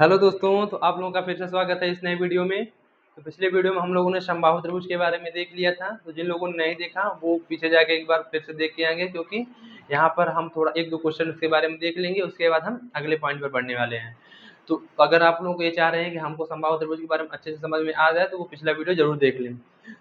Hello दोस्तों, तो आप लोगों का फिर से स्वागत है इस नए वीडियो में। तो पिछले वीडियो में हम लोगों ने समबाहु त्रिभुज के बारे में देख लिया था। तो जिन लोगों ने नहीं देखा वो पीछे जाके एक बार फिर से देख के आएंगे, क्योंकि यहाँ पर हम थोड़ा एक दो क्वेश्चन उसके बारे में देख लेंगे, उसके बाद हम अगले पॉइंट पर बढ़ने वाले हैं। तो अगर आप लोग ये चाह रहे हैं कि हमको समबाहु त्रिभुज के बारे में अच्छे से समझ में आ जाए तो वो पिछला वीडियो जरूर देख लें।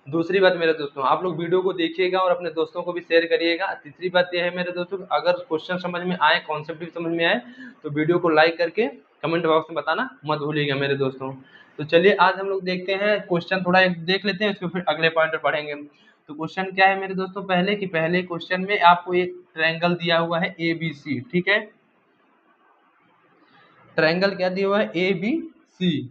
दूसरी बात मेरे दोस्तों, आप लोग वीडियो को देखिएगा और अपने दोस्तों को भी शेयर करिएगा। तीसरी बात यह है मेरे दोस्तों, अगर क्वेश्चन समझ में आए, कॉन्सेप्ट भी समझ में आए, तो वीडियो को लाइक करके कमेंट बॉक्स में बताना मत भूलिएगा मेरे दोस्तों। तो चलिए आज हम लोग देखते हैं क्वेश्चन, थोड़ा एक देख लेते हैं, उसके फिर अगले पॉइंट पर पढ़ेंगे। तो क्वेश्चन क्या है मेरे दोस्तों, पहले क्वेश्चन में आपको एक ट्रायंगल दिया हुआ है ABC, ठीक है। ट्रायंगल क्या दिया हुआ है, ABC।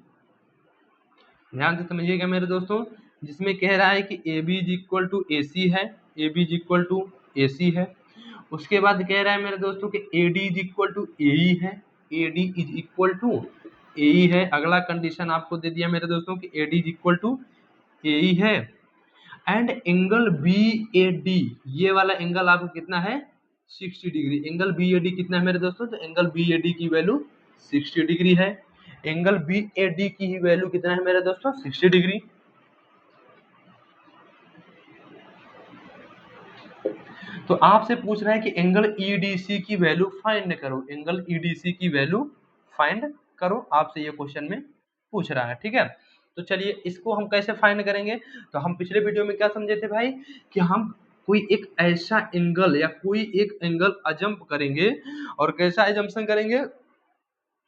ध्यान से समझिएगा मेरे दोस्तों, जिसमें कह रहा है कि AB is equal to AC है, AB is equal to AC है। उसके बाद कह रहा है मेरे दोस्तों कि AD is equal to AE है, AD is equal to AE है। अगला कंडीशन आपको दे दिया मेरे दोस्तों कि AD is equal to AE है। एंड एंगल BAD, ये वाला एंगल आपको कितना है, 60 डिग्री। एंगल BAD कितना है मेरे दोस्तों, तो एंगल BAD की वैल्यू 60 डिग्री है। एंगल BAD की वैल्यू कितना है मेरे दोस्तों, 60 डिग्री। तो आपसे पूछ रहा है कि एंगल EDC की वैल्यू फाइंड करो, एंगल EDC की वैल्यू फाइंड करो, आपसे ये क्वेश्चन में पूछ रहा है, ठीक है। तो चलिए इसको हम कैसे फाइंड करेंगे। तो हम पिछले वीडियो में क्या समझे थे भाई, कि हम कोई एक ऐसा एंगल या कोई एक एंगल अजम्प करेंगे, और कैसा एजम्पशन करेंगे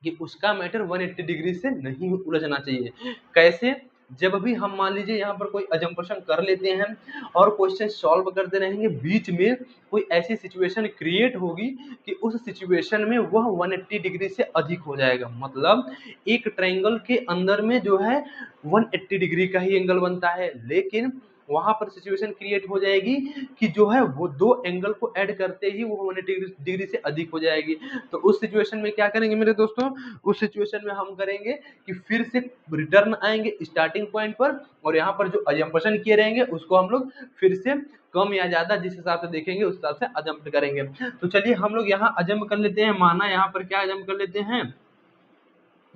कि उसका मैटर 180 डिग्री से नहीं उलझना चाहिए। कैसे, जब भी हम मान लीजिए यहाँ पर कोई अजम्पशन कर लेते हैं और क्वेश्चन सॉल्व करते रहेंगे, बीच में कोई ऐसी सिचुएशन क्रिएट होगी कि उस सिचुएशन में वह 180 डिग्री से अधिक हो जाएगा। मतलब एक ट्रायंगल के अंदर में जो है 180 डिग्री का ही एंगल बनता है, लेकिन वहां पर सिचुएशन क्रिएट हो जाएगी कि जो है वो दो एंगल को ऐड करते ही वो 180 डिग्री से अधिक हो जाएगी। तो उस सिचुएशन में क्या करेंगे मेरे दोस्तों, उस सिचुएशन में हम करेंगे कि फिर से रिटर्न आएंगे स्टार्टिंग पॉइंट पर, और यहाँ पर जो अजम्पशन किए रहेंगे उसको हम लोग फिर से कम या ज्यादा जिस हिसाब से देखेंगे उस हिसाब से अजम्प्ट करेंगे। तो चलिए हम लोग यहाँ अजम्प कर लेते हैं, माना यहाँ पर क्या अजम्प कर लेते हैं,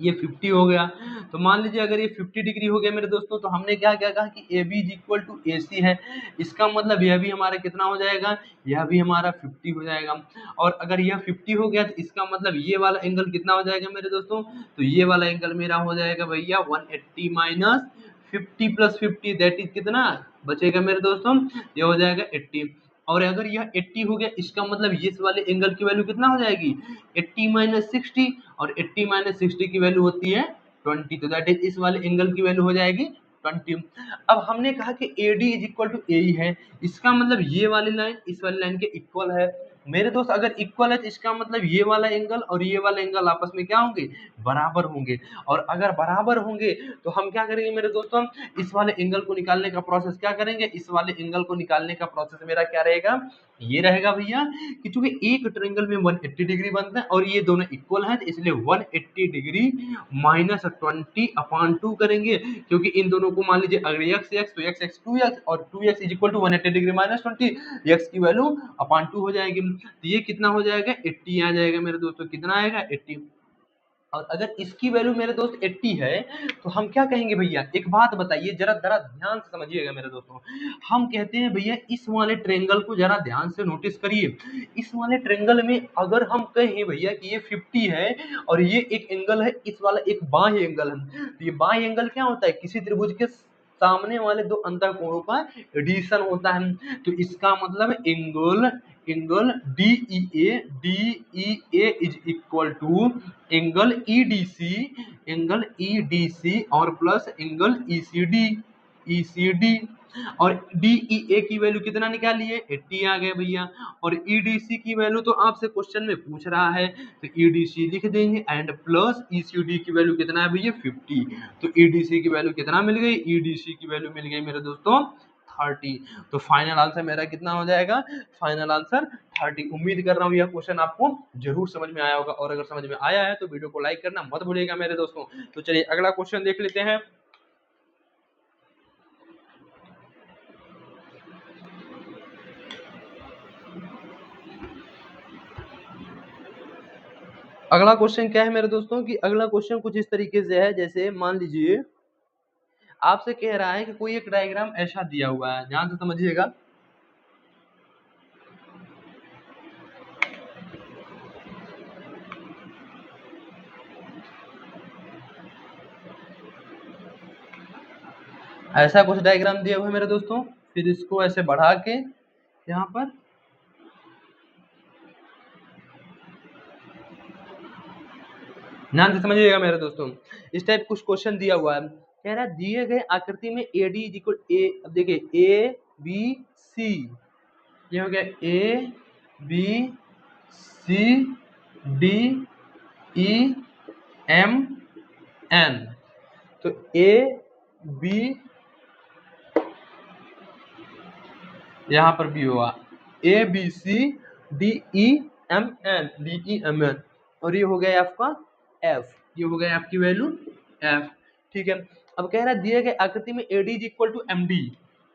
ये 50 हो गया। तो मान लीजिए अगर ये 50 डिग्री हो गया मेरे दोस्तों, तो हमने क्या क्या कहा कि AB is equal to AC है। इसका मतलब यह भी हमारा कितना हो जाएगा, यह भी हमारा 50 हो जाएगा। और अगर यह 50 हो गया तो इसका मतलब ये वाला एंगल कितना हो जाएगा मेरे दोस्तों, तो ये वाला एंगल मेरा हो जाएगा भैया 180 माइनस 50 प्लस 50, दैट इज कितना बचेगा मेरे दोस्तों, ये हो जाएगा 80। और अगर यह 80 हो गया, इसका मतलब इस वाले एंगल की वैल्यू कितना हो जाएगी, 80 माइनस 60, और 80 माइनस 60 की वैल्यू होती है 20, तो दैट इज इस वाले एंगल की वैल्यू हो जाएगी 20। अब हमने कहा कि AD is equal to AE है, इसका मतलब ये वाली लाइन इस वाली लाइन के इक्वल है मेरे दोस्त। अगर इक्वल है तो इसका मतलब ये वाला एंगल और ये वाला एंगल आपस में क्या होंगे, बराबर होंगे। और अगर बराबर होंगे तो हम क्या करेंगे मेरे दोस्तों, इस वाले एंगल को निकालने का प्रोसेस क्या करेंगे, इस वाले एंगल को निकालने का प्रोसेस मेरा क्या रहेगा, ये रहेगा भैया कि चूंकि एक ट्रायंगल में 180 डिग्री बनता है और ये दोनों इक्वल हैं, तो इसलिए 180 डिग्री माइनस 20/2 करेंगे, क्योंकि इन दोनों को मान लीजिए अगर x x तो x x 2x, और 2x is equal to 180 degree minus 20, x की वैल्यू अपॉन 2 हो जाएगी। तो ये कितना हो जाएगा, 80 आ जाएगा मेरे दोस्तों, कितना आएगा 80। और अगर इसकी वैल्यू मेरे दोस्त 80 है, तो हम क्या कहेंगे भैया, एक बात बताइए जरा जरा ध्यान से समझिएगा मेरे दोस्तों। हम कहते हैं भैया इस वाले ट्रायंगल को जरा ध्यान से नोटिस करिए। इस वाले ट्रायंगल में अगर हम कहें भैया कि ये 50 है और ये एक एंगल है, इस वाला एक बाह्य एंगल है, तो ये बाह्य एंगल क्या होता है, किसी त्रिभुज के सामने वाले दो अंतःकोणों का एडिशन होता है। तो इसका मतलब angle angle DEA is equal to angle EDC और प्लस एंगल ECD। और DEA की वैल्यू कितना निकालिए, 80 आ गए भैया। और EDC की वैल्यू तो आपसे क्वेश्चन में पूछ रहा है, तो EDC लिख देंगे, एंड प्लस ECD की वैल्यू कितना है भैया 50। तो EDC की वैल्यू कितना मिल गई, EDC की वैल्यू मिल गई मेरे दोस्तों 30। तो फाइनल आंसर मेरा कितना हो जाएगा, फाइनल आंसर 30। उम्मीद कर रहा हूँ यह क्वेश्चन आपको जरूर समझ में आया होगा, और अगर समझ में आया है तो वीडियो को लाइक करना मत भूलिएगा मेरे दोस्तों। तो चलिए अगला क्वेश्चन देख लेते हैं। अगला क्वेश्चन क्या है मेरे दोस्तों कि अगला क्वेश्चन कुछ इस तरीके से है, जैसे मान लीजिए आपसे कह रहा है कि कोई एक डायग्राम ऐसा दिया हुआ है, ध्यान से समझिएगा। ऐसा कुछ डायग्राम दिया हुआ है मेरे दोस्तों, फिर इसको ऐसे बढ़ा के यहाँ पर ध्यान से समझिएगा मेरे दोस्तों। इस टाइप कुछ क्वेश्चन दिया हुआ है, कह रहा है दिए गए आकृति में A D is equal A, अब देखिए ए बी सी, ये हो गया A B C D E M N. तो ए बी यहाँ पर भी होगा A B C D E M N, D E M N, और ये हो गया आपका एफ, ये हो गया आपकी वैल्यू एफ। ठीक है, अब कह रहा है दिए गए आकृति में AD is equal to M D,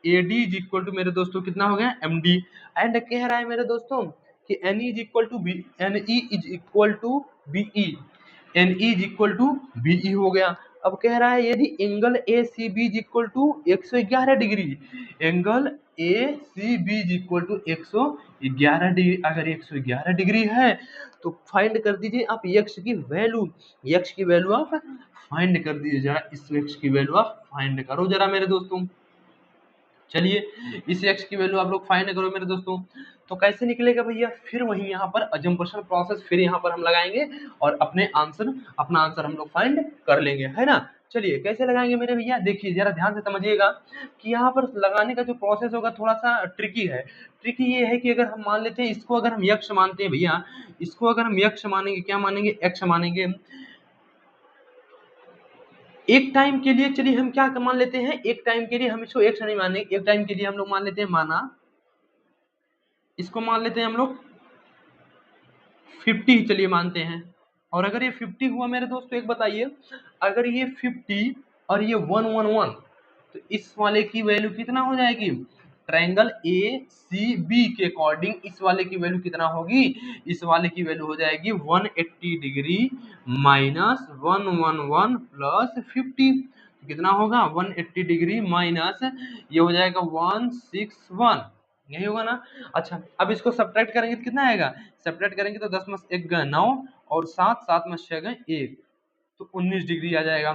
AD is equal to मेरे दोस्तों कितना हो गया एम डी, एंड कह रहा है मेरे दोस्तों कि N is equal to B, N E is equal to B E, N E is equal to B E हो गया। अब कह रहा है यदि angle A C B is equal to 111 degree, angle A C B is equal to 111 degree, अगर 111 degree है तो फाइंड कर दीजिए आप यक्स की वैल्यू, यक्स की वैल्यू आप फाइंड कर दीजिए जरा, इस यक्स की वैल्यू आप फाइंड करो जरा मेरे दोस्तों। चलिए इस एक्स की वैल्यू आप लोग फाइंड करो मेरे दोस्तों, तो कैसे निकलेगा भैया, फिर वही यहाँ पर अजम्पशन प्रोसेस फिर यहाँ पर हम लगाएंगे और अपना आंसर हम लोग फाइंड कर लेंगे, है ना। चलिए कैसे लगाएंगे मेरे भैया, देखिए जरा ध्यान से समझिएगा कि यहाँ पर लगाने का जो प्रोसेस होगा थोड़ा सा ट्रिकी है। ट्रिकी ये है कि अगर हम मान लेते हैं इसको, अगर हम यक्ष मानते हैं भैया, इसको अगर हम यक्ष मानेंगे, क्या मानेंगे, एक्स मानेंगे एक टाइम के लिए। चलिए हम क्या मान लेते हैं, एक टाइम के लिए हम इसको एक्स नहीं मानेंगे, एक टाइम के लिए हम लोग मान लेते हैं, माना इसको मान लेते हैं हम लोग 50, चलिए मानते हैं। और अगर ये 50 हुआ मेरे दोस्तों, एक बताइए अगर ये 50 और ये 111, तो इस वाले की वैल्यू कितना हो जाएगी, ट्रायंगल ए सी बी के अकॉर्डिंग इस वाले की वैल्यू कितना होगी, इस वाले की वैल्यू हो जाएगी 180 डिग्री माइनस 111 प्लस 50, कितना होगा 180 डिग्री माइनस ये हो जाएगा 161, यही होगा ना। अच्छा अब इसको सब्ट्रैक्ट करेंगे तो कितना आएगा, सब्ट्रैक्ट करेंगे तो 10 में 1 गए 9 और 7 7 में 6 गए 1, तो 19 डिग्री आ जाएगा।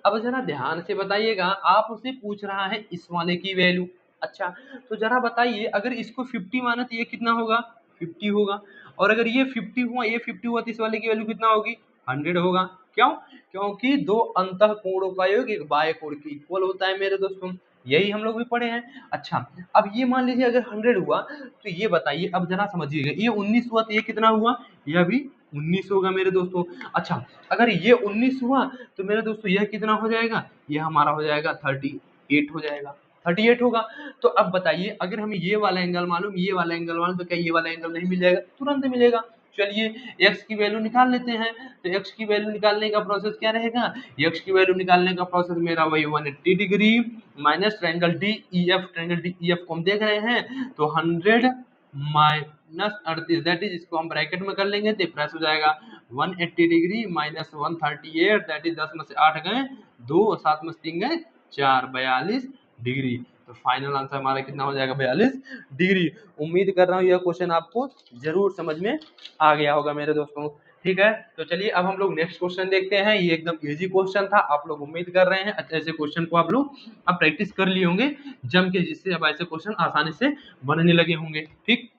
अब जरा ध्यान से बताइएगा, आप उसे पूछ रहा है इस वाले की वैल्यू। अच्छा तो जरा बताइए अगर इसको 50 माना तो ये कितना होगा, 50 होगा, और अगर ये 50 हुआ, ये 50 हुआ तो इस वाले की वैल्यू कितना होगी, 100 होगा। क्यों, क्योंकि दो अंतः कोणों का योग एक बाह्य कोण के इक्वल होता है मेरे दोस्तों, यही हम लोग भी पढ़े हैं। अच्छा अब ये मान लीजिए अगर 100 हुआ तो ये बताइए, अब जरा समझिएगा, ये 19 हुआ तो ये कितना हुआ, यह भी 19 होगा मेरे दोस्तों। अच्छा अगर ये 19 हुआ तो मेरे दोस्तों यह कितना हो जाएगा, यह हमारा हो जाएगा 38 हो जाएगा, 38 होगा। तो अब बताइए अगर हमें ये वाला एंगल मालूम, ये वाला एंगल मालूम, तो क्या ये वाला एंगल नहीं मिल जाएगा, तुरंत मिलेगा। चलिए x की वैल्यू निकाल लेते हैं, तो x की वैल्यू निकालने का प्रोसेस क्या रहेगा, x की वैल्यू निकालने का प्रोसेस मेरा वही 180 degree minus triangle D E F, triangle D E F को हम देख रहे हैं तो 100 माइनस 38, दैट इज इसको हम ब्रैकेट में कर लेंगे तो प्लस हो जाएगा 180 डिग्री माइनस 138, दैट इज 10 में से 8 गए 2 और 7 में से 3 गए 4, 42 डिग्री। तो फाइनल आंसर हमारा कितना हो जाएगा, 42 डिग्री। उम्मीद कर रहा हूँ यह क्वेश्चन आपको जरूर समझ में आ गया होगा मेरे दोस्तों। ठीक है, तो चलिए अब हम लोग नेक्स्ट क्वेश्चन देखते हैं। ये एकदम इजी क्वेश्चन था, आप लोग उम्मीद कर रहे हैं ऐसे क्वेश्चन को आप लोग अब प्रैक्टिस कर लिए होंगे जम के, जिससे अब ऐसे क्वेश्चन आसानी से बनने लगे होंगे। ठीक,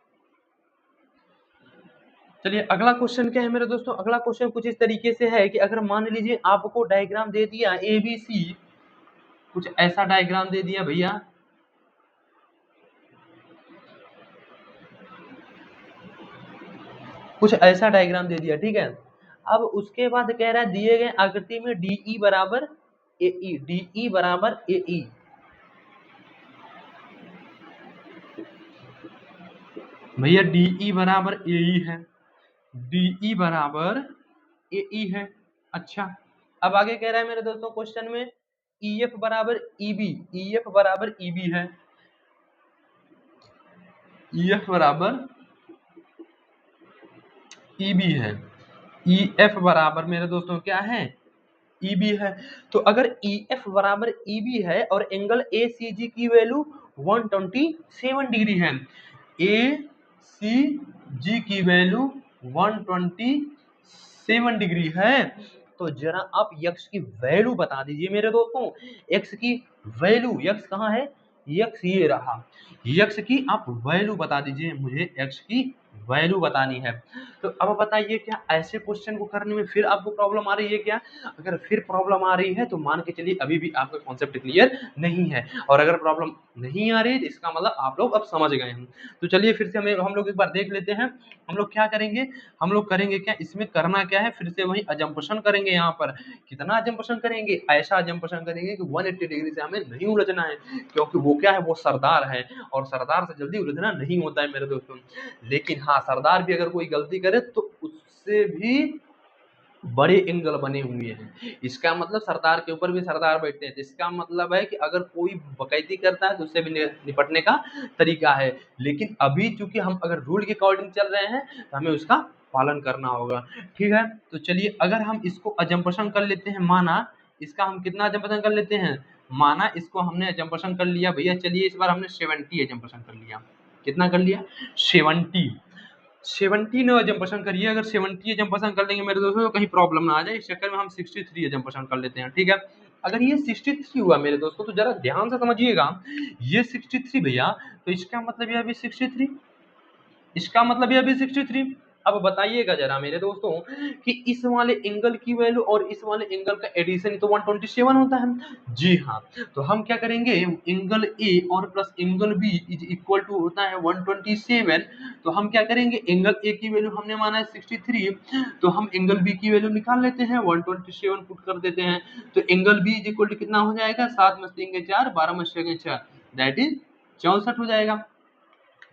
चलिए अगला क्वेश्चन क्या है मेरे दोस्तों, अगला क्वेश्चन कुछ इस तरीके से है कि अगर मान लीजिए आपको डायग्राम दे दिया ए बी सी, कुछ ऐसा डायग्राम दे दिया भैया, कुछ ऐसा डायग्राम दे दिया, ठीक है। अब उसके बाद कह रहा है दिए गए आकृति में डीई बराबर एई, डीई बराबर एई, भैया डीई बराबर एई है, डीई बराबर एई है। अच्छा अब आगे कह रहा है मेरे दोस्तों क्वेश्चन में ईएफ बराबर ईबी, ईएफ बराबर ईबी है, ईएफ बराबर ईबी है। ई एफ बराबर मेरे दोस्तों क्या है, ई बी है। तो अगर ई एफ बराबर ई बी है और एंगल ए सी जी की वैल्यू 127 डिग्री है, ए सी जी की वैल्यू 127 डिग्री है, तो जरा आप यक्स की वैल्यू बता दीजिए मेरे दोस्तों। यक्स की वैल्यू, यक्स कहाँ है, यक्स ये रहा, यक्स की आप वैल्यू बता दीजिए, मुझे यक्स की वैल्यू बतानी है। तो अब बताइए क्या ऐसे क्वेश्चन को करने में फिर आपको प्रॉब्लम आ रही है क्या? अगर फिर प्रॉब्लम आ रही है तो मान के चलिए अभी भी आपका कॉन्सेप्ट क्लियर नहीं है, और अगर प्रॉब्लम नहीं आ रही है तो इसका मतलब आप लोग अब समझ गए हैं। तो चलिए फिर से हम लोग एक बार देख लेते हैं। हम लोग क्या करेंगे, हम लोग करेंगे क्या, इसमें करना क्या है, फिर से वही अजम्पशन करेंगे। यहाँ पर कितना अजम्पशन करेंगे, ऐसा अजम्पशन करेंगे कि 180 डिग्री से हमें नहीं उलझना है, क्योंकि वो क्या है, वो सरदार है और सरदार से जल्दी उलझना नहीं होता है मेरे दोस्तों। लेकिन हाँ, सरदार भी अगर कोई गलती करे तो उससे भी बड़े एंगल बने हुए हैं। इसका मतलब सरदार के ऊपर भी सरदार बैठते हैं। इसका मतलब है कि अगर कोई बकैती करता है तो उससे भी निपटने का तरीका है। लेकिन अभी चूंकि हम अगर रूल के अकॉर्डिंग चल रहे हैं तो हमें उसका पालन करना होगा। ठीक है, तो चलिए अगर हम इसको अजम्पशन कर लेते हैं, माना इसका हम कितना अजम्पशन कर लेते हैं, माना इसको हमने अजम्पशन कर लिया भैया, चलिए इस बार हमने 70 अजम्पशन कर लिया। कितना कर लिया, 70 न अजम्पशन करिए। अगर 70 अजम्पशन कर लेंगे मेरे दोस्तों तो कहीं प्रॉब्लम ना आ जाए, इस चक्कर में हम 63 अजम्पशन कर लेते हैं। ठीक है, अगर ये 63 हुआ मेरे दोस्तों तो जरा ध्यान से समझिएगा, ये 63 भैया, तो इसका मतलब यह भी 63, इसका मतलब यह भी 63। अब बताइएगा जरा मेरे दोस्तों कि इस वाले एंगल की वैल्यू और इस वाले एंगल का एडिशन तो 127 होता है। जी हाँ, तो हम क्या करेंगे, एंगल ए और plus angle B is equal to होता है 127। तो हम क्या करेंगे, एंगल ए की वैल्यू हमने माना है 63, तो हम एंगल बी की वैल्यू निकाल लेते हैं, 127 पुट कर देते हैं। तो angle B is equal to कितना हो जाएगा, 7 में 3 4, 12 में 6 6, दैट इज 64 हो जाएगा।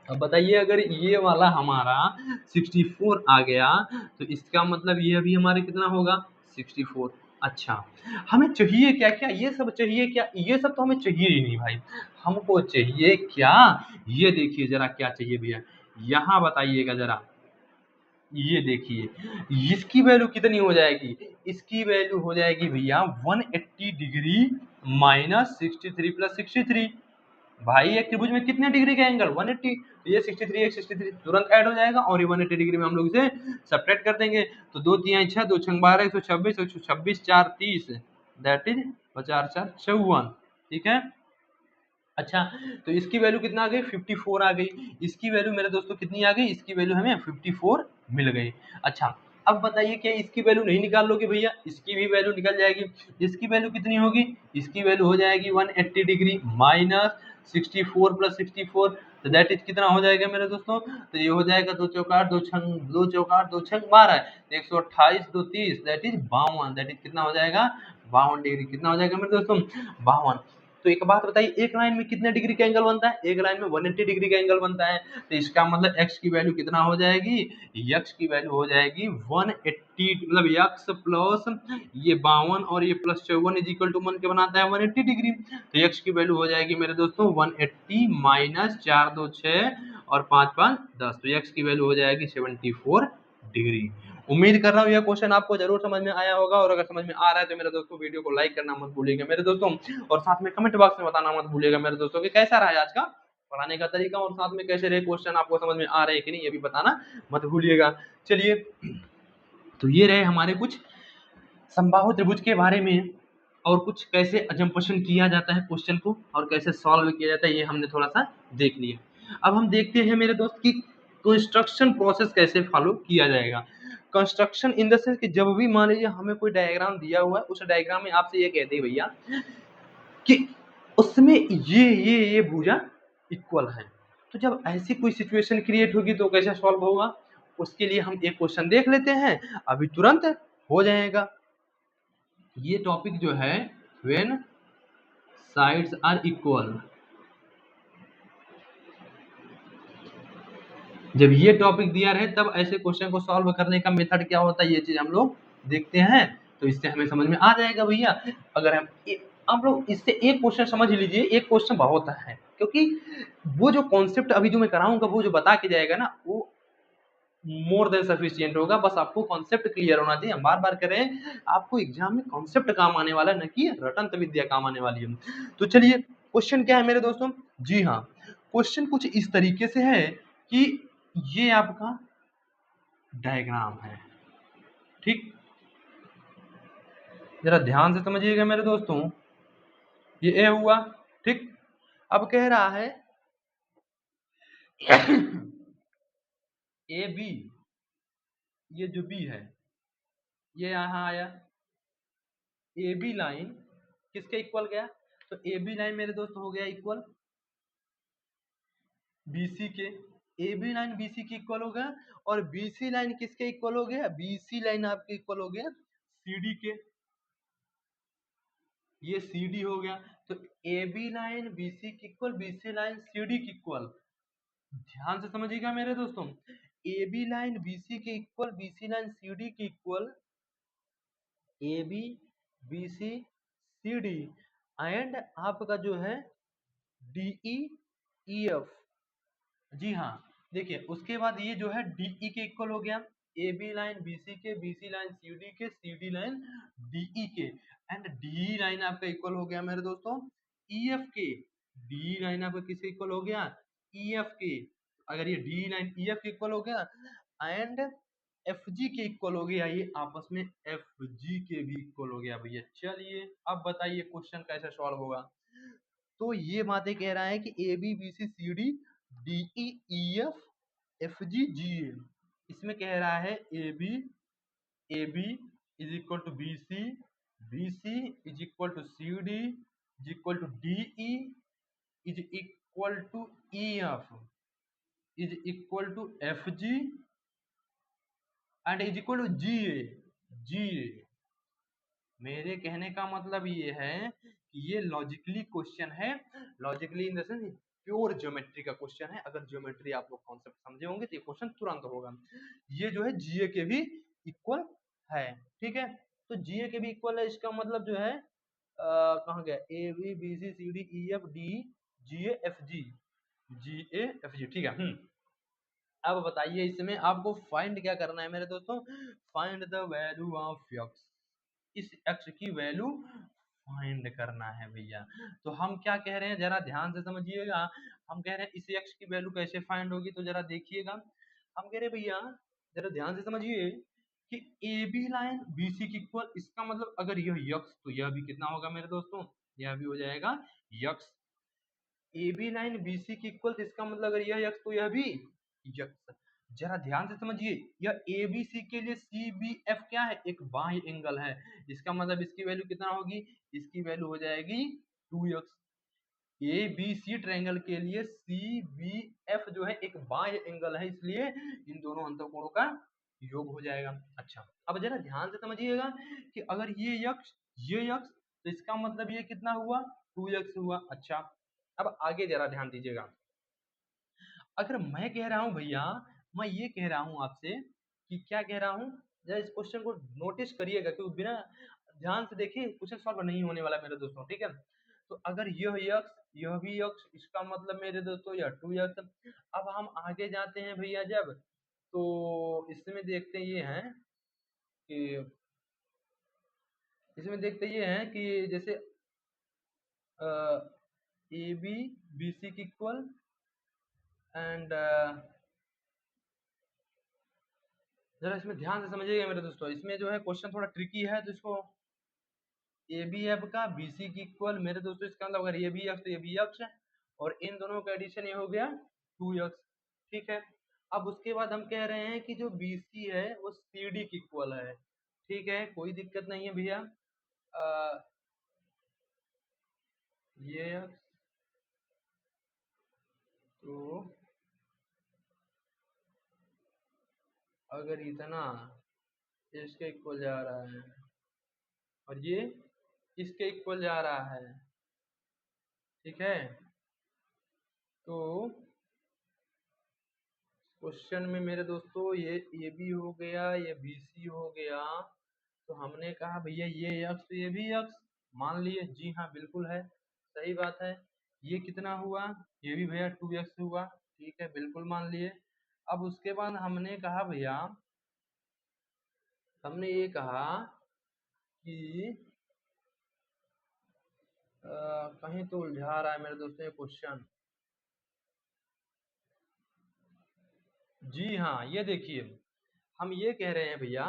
अब बताइए अगर ये वाला हमारा 64 आ गया तो इसका मतलब ये भी हमारे कितना होगा, 64। अच्छा, हमें चाहिए क्या, क्या ये सब चाहिए क्या, ये सब तो हमें चाहिए ही नहीं भाई। हमको चाहिए क्या, ये देखिए जरा क्या चाहिए भैया, यहाँ बताइएगा जरा, ये देखिए इसकी वैल्यू कितनी हो जाएगी, इसकी वैल्यू हो जाएगी भैया 180 डिग्री माइनस 63 प्लस 63। भाई एक त्रिभुज में कितने डिग्री का एंगल, 180, तो ये 63 एक 63 तुरंत ऐड हो जाएगा और ये 180 डिग्री में हम लोग इसे सब्ट्रैक्ट कर देंगे। तो 2 3 6, 2 6 12, 126, 126 4 30, दैट इज 4 4 54। ठीक है, अच्छा, तो इसकी वैल्यू कितना आ गई, 54 आ गई। इसकी वैल्यू मेरे दोस्तों कितनी आ गई, इसकी वैल्यू हमें 54 मिल गई। अच्छा, अब बताइए क्या इसकी वैल्यू नहीं निकाल लोगे भैया, इसकी भी वैल्यू निकल जाएगी। इसकी वैल्यू कितनी होगी, इसकी वैल्यू हो जाएगी 180 डिग्री माइनस 64 प्लस 64, तो दैट इज कितना हो जाएगा मेरे दोस्तों, तो ये हो जाएगा 2 चौका 2 छंग 2 चौका 2 छंग 12, 128 2 30, दैट इज 52, दैट इज कितना हो जाएगा, 52 डिग्री। कितना हो जाएगा मेरे दोस्तों, 52। तो एक बात बताइए, एक लाइन में कितने डिग्री का एंगल बनता है, एक लाइन में 180 डिग्री का एंगल बनता है। तो इसका मतलब x की वैल्यू कितना हो जाएगी, x की वैल्यू हो जाएगी 180, मतलब x प्लस ये 52 और ये प्लस 54 इज इक्वल टू 1 के बनाता है 180 डिग्री। तो x की वैल्यू हो जाएगी मेरे दोस्तों 180 माइनस 4 2 6 और 5 5 10, तो x की वैल्यू हो जाएगी 74 डिग्री। उम्मीद कर रहा हूँ यह क्वेश्चन आपको जरूर समझ में आया होगा, और अगर समझ में आ रहा है तो मेरे दोस्तों वीडियो को लाइक करना मत भूलिएगा मेरे दोस्तों, और साथ में कमेंट बॉक्स में बताना मत भूलिएगा मेरे दोस्तों कि कैसा रहा आज का पढ़ाने का तरीका, और साथ में कैसे रहे क्वेश्चन, आपको समझ में आ रहे हैं कि नहीं ये भी बताना मत भूलिएगा। चलिए, तो ये रहे हमारे कुछ समबाहु त्रिभुज के बारे में, और कुछ कैसे अजम्पशन किया जाता है क्वेश्चन को और कैसे सॉल्व किया जाता है, ये हमने थोड़ा सा देख लिया। अब हम देखते हैं मेरे दोस्त की कंस्ट्रक्शन प्रोसेस कैसे फॉलो किया जाएगा। कंस्ट्रक्शन इन द सेंस कि जब भी मान लीजिए हमें कोई डायग्राम दिया हुआ है, उस डायग्राम में आपसे ये कहते हैं भैया कि उसमें ये भुजा इक्वल है, तो जब ऐसी कोई सिचुएशन क्रिएट होगी तो कैसे सॉल्व होगा, उसके लिए हम एक क्वेश्चन देख लेते हैं, अभी तुरंत हो जाएगा। ये टॉपिक जो है व्हेन साइड्स आर इक्वल, जब ये टॉपिक दिया रहे तब ऐसे क्वेश्चन को सॉल्व करने का मेथड क्या होता है, ये चीज हम लोग देखते हैं, तो इससे हमें समझ में आ जाएगा भैया। अगर हम लोग इससे एक क्वेश्चन समझ लीजिए, एक क्वेश्चन बहुत है, क्योंकि वो जो कॉन्सेप्ट अभी जो मैं कराऊंगा वो जो बता के जाएगा ना, वो मोर देन सफिशिएंट होगा। बस आपको कॉन्सेप्ट क्लियर होना चाहिए। हम बार बार कह रहे हैं आपको एग्जाम में कॉन्सेप्ट काम आने वाला है, न कि रटंत विद्या काम आने वाली है। तो चलिए क्वेश्चन क्या है मेरे दोस्तों? जी हाँ, क्वेश्चन कुछ इस तरीके से है कि ये आपका डायग्राम है, ठीक, जरा ध्यान से समझिएगा मेरे दोस्तों। ये ए हुआ, ठीक। अब कह रहा है ए बी, ये जो बी है ये यहाँ आया, ए बी लाइन किसके इक्वल गया? तो ए बी लाइन मेरे दोस्त हो गया इक्वल बीसी के। ए बी लाइन बीसी के इक्वल हो गया, और बीसी लाइन किसके इक्वल हो गया? बीसी लाइन आपके इक्वल हो गया सीडी के। ये सीडी हो गया। तो ए बी लाइन बीसी के इक्वल, बीसी लाइन सीडी के इक्वल। ध्यान से समझिएगा मेरे दोस्तों, ए बी लाइन बीसी के इक्वल, बीसी लाइन सीडी के equal, A B B C C D and आपका जो है डी ई ई एफ। जी हाँ, देखिए उसके बाद ये जो है डी ई के इक्वल हो गया, A B line B C के, B C line C D के, C D line D E के, एंड डी लाइन आपका इक्वल हो गया मेरे दोस्तों ई एफ के। डी लाइन आपका किसके इक्वल हो गया? ई एफ के। अगर ये डी लाइन ई एफ के इक्वल हो गया एंड एफ जी के इक्वल हो गया, ये आपस में एफ जी के भी इक्वल हो गया भैया। चलिए अब बताइए क्वेश्चन कैसे सॉल्व होगा। तो ये बातें कह रहा है कि A B B C C D D E E F F G G A. इसमें कह रहा है A B is equal to B C is equal to C D is equal to D E is equal to E F is equal to F G and is equal to G A. G A, मेरे कहने का मतलब ये है कि ये logically question है। Logically in the sense pure geometry का क्वेश्चन है। अगर ज्योमेट्री आप लोग कॉन्सेप्ट समझे होंगे तो ये क्वेश्चन तुरंत होगा। ये जो है जीए के भी इक्वल है, ठीक है। तो जीए के भी इक्वल है, इसका मतलब जो है कहाँ गया? A B B C C D E F D G A F G, G A F G, ठीक है। अब बताइए इसमें आपको फाइंड क्या करना है मेरे दोस्तों? Find the value of x. इस एक्स की वैल्यू फाइंड करना है भैया। तो हम क्या कह रहे हैं, जरा ध्यान से समझिएगा। हम कह रहे हैं इस एक्स की वैल्यू कैसे फाइंड होगी, तो जरा देखिएगा। हम कह रहे हैं भैया जरा ध्यान से समझिए कि A B line B C की इक्वल, इसका मतलब अगर यह यक्स तो यह भी कितना होगा मेरे दोस्तों? यह भी हो जाएगा यक्स। A B line B C की इक्वल, इसका मतलब अगर यह यक्स तो यह भी यक्स। जरा ध्यान से समझिए, यह ए बी सी के लिए सी बी एफ क्या है? एक बाह्य एंगल है। इसका मतलब इसकी वैल्यू कितना होगी? इसकी वैल्यू हो जाएगी 2x। ए बी सी ट्रायंगल के लिए सी बी एफ जो है एक बाह्य एंगल है, इसलिए इन दोनों अंतःकोणों का योग हो जाएगा। अच्छा, अब जरा ध्यान से समझिएगा कि अगर ये यक्स ये यक्स, तो इसका मतलब ये कितना हुआ? 2x हुआ। अच्छा, अब आगे जरा ध्यान दीजिएगा। अगर मैं कह रहा हूँ भैया, मैं ये कह रहा हूँ आपसे कि क्या कह रहा हूँ, जरा इस क्वेश्चन को नोटिस करिएगा, क्योंकि बिना ध्यान से देखिए क्वेश्चन सॉल्व नहीं होने वाला मेरे दोस्तों, ठीक है। तो अगर यह यक्स यह भी यक्स, इसका मतलब मेरे दोस्तों यह 2x। अब हम आगे जाते हैं भैया, जब तो इसमें देखते ये हैं कि इसमें देखते ये हैं कि जैसे ए बी बी सी की इक्वल एंड जरा इसमें ध्यान से समझिएगा मेरे दोस्तों। इसमें जो है क्वेश्चन थोड़ा ट्रिकी है, तो इसको ए बी एफ का बी सी की इक्वल मेरे दोस्तों, इसका मतलब अगर ये भी एक्स तो ये भी एक्स है, और इन दोनों का एडिशन ये हो गया 2x, ठीक है। अब उसके बाद हम कह रहे हैं कि जो बी सी है वो सी डी की इक्वल है, ठीक है, कोई दिक्कत नहीं है भैया। ये एक्स तो अगर इतना इसके इक्वल जा रहा है और ये इसके इक्वल जा रहा है, ठीक है, तो क्वेश्चन में मेरे दोस्तों ये भी हो गया, ये बी सी हो गया। तो हमने कहा भैया ये यक्स तो ये भी यक्स मान लिए। जी हाँ बिल्कुल है, सही बात है। ये कितना हुआ? ये भी भैया 2x हुआ, ठीक है, बिल्कुल मान लिए। अब उसके बाद हमने कहा भैया, हमने ये कहा कि कहीं तो उलझा रहा है मेरे दोस्तों ये क्वेश्चन। जी हाँ, ये देखिए, हम ये कह रहे हैं भैया